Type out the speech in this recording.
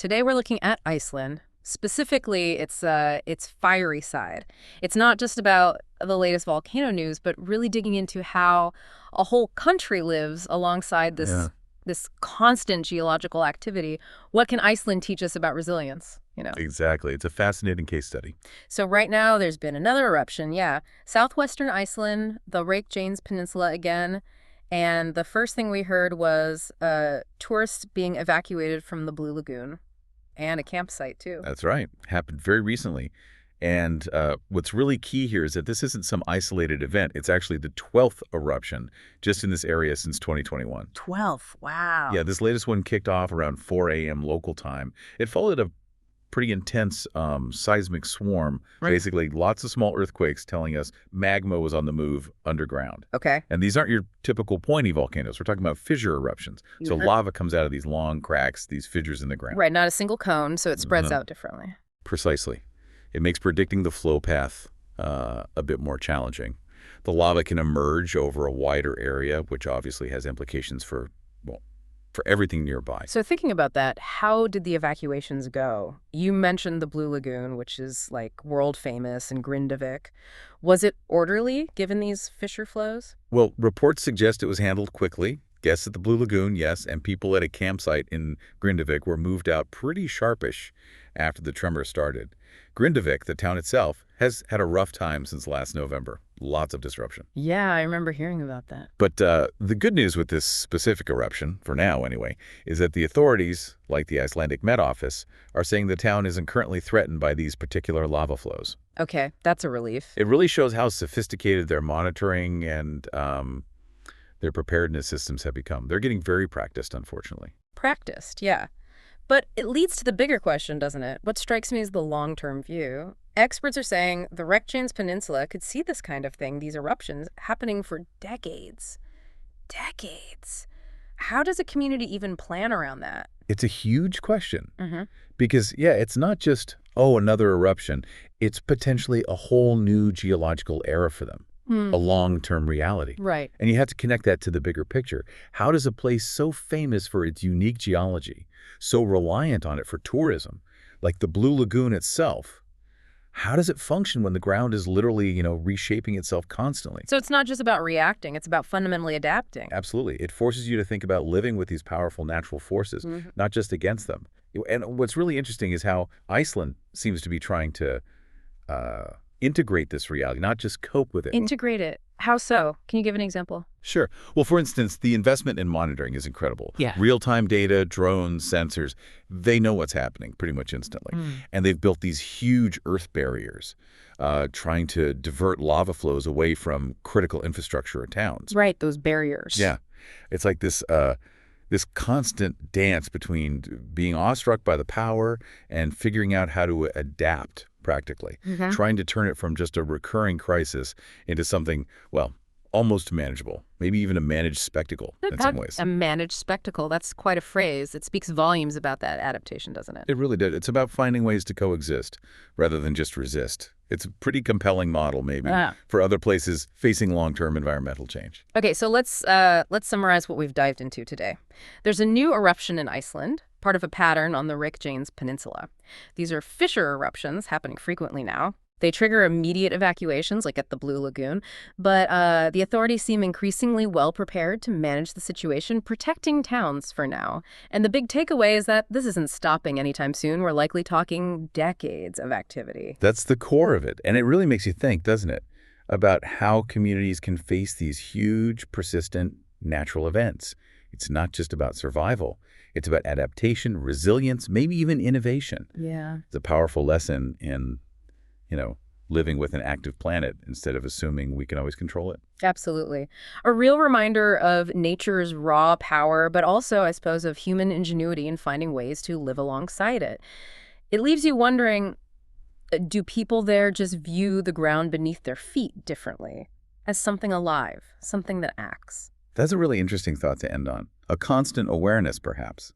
Today we're looking at Iceland. Specifically, its fiery side. It's not just about the latest volcano news, but really digging into how a whole country lives alongside Yeah, this constant geological activity. What can Iceland teach us about resilience? exactly. It's a fascinating case study. So right now there's been another eruption, yeah. Southwestern Iceland, the Reykjanes Peninsula again. And the first thing we heard was tourists being evacuated from the Blue Lagoon and a campsite too. That's right. Happened very recently. And what's really key here is that this isn't some isolated event. It's actually the 12th eruption just in this area since 2021. 12th, wow. Yeah, this latest one kicked off around 4 a.m. local time. It followed a pretty intense seismic swarm, Right. basically lots of small earthquakes telling us magma was on the move underground. Okay. And these aren't your typical pointy volcanoes. We're talking about fissure eruptions. So Mhm. lava comes out of these long cracks, these fissures in the ground. Right, not a single cone, so it spreads Mhm. out differently. Precisely. It makes predicting the flow path a bit more challenging. The lava can emerge over a wider area, which obviously has implications for, well, for everything nearby. So thinking about that, how did the evacuations go? You mentioned the Blue Lagoon, which is like world famous, and Grindavik. Was it orderly given these fissure flows? Well, reports suggest it was handled quickly. Guests at the Blue Lagoon, yes, and people at a campsite in Grindavik were moved out pretty sharpish after the tremor started. Grindavik, the town itself, has had a rough time since last November. Lots of disruption. Yeah, I remember hearing about that. But the good news with this specific eruption, for now anyway, is that the authorities, like the Icelandic Met Office, are saying the town isn't currently threatened by these particular lava flows. Okay, that's a relief. It really shows how sophisticated their monitoring and their preparedness systems have become. They're getting very practiced, unfortunately. Practiced, yeah. But it leads to the bigger question, doesn't it? What strikes me is the long-term view. Experts are saying the Reykjanes Peninsula could see this kind of thing, these eruptions, happening for decades. Decades. How does a community even plan around that? It's a huge question Mm-hmm. because, yeah, it's not just, oh, another eruption. It's potentially a whole new geological era for them, a long-term reality. Right. And you have to connect that to the bigger picture. How does a place so famous for its unique geology, so reliant on it for tourism, like the Blue Lagoon itself, how does it function when the ground is literally, reshaping itself constantly? So it's not just about reacting, it's about fundamentally adapting. Absolutely. It forces you to think about living with these powerful natural forces, Mhm. not just against them. And what's really interesting is how Iceland seems to be trying to integrate this reality, not just cope with it. Integrate it. How so? Can you give an example? Sure. Well, for instance, the investment in monitoring is incredible. Yeah. Real-time data, drones, sensors, they know what's happening pretty much instantly. And they've built these huge earth barriers, trying to divert lava flows away from critical infrastructure or towns. Right, those barriers. Yeah. It's like this constant dance between being awestruck by the power and figuring out how to adapt practically, Mhm. trying to turn it from just a recurring crisis into something, well, almost manageable, maybe even a managed spectacle in some ways. A managed spectacle. That's quite a phrase. It speaks volumes about that adaptation, doesn't it? It really did. It's about finding ways to coexist rather than just resist. It's a pretty compelling model, maybe, Ah. for other places facing long-term environmental change. Okay, so let's summarize what we've dived into today. There's a new eruption in Iceland, part of a pattern on the Reykjanes Peninsula. These are fissure eruptions happening frequently now. They trigger immediate evacuations, like at the Blue Lagoon, but the authorities seem increasingly well prepared to manage the situation, protecting towns for now. And the big takeaway is that this isn't stopping anytime soon. We're likely talking decades of activity. That's the core of it. And it really makes you think, doesn't it, about how communities can face these huge, persistent natural events. It's not just about survival. It's about adaptation, resilience, maybe even innovation. Yeah. It's a powerful lesson in, living with an active planet instead of assuming we can always control it. Absolutely. A real reminder of nature's raw power, but also, I suppose, of human ingenuity in finding ways to live alongside it. It leaves you wondering, do people there just view the ground beneath their feet differently, as something alive, something that acts? That's a really interesting thought to end on. A constant awareness, perhaps.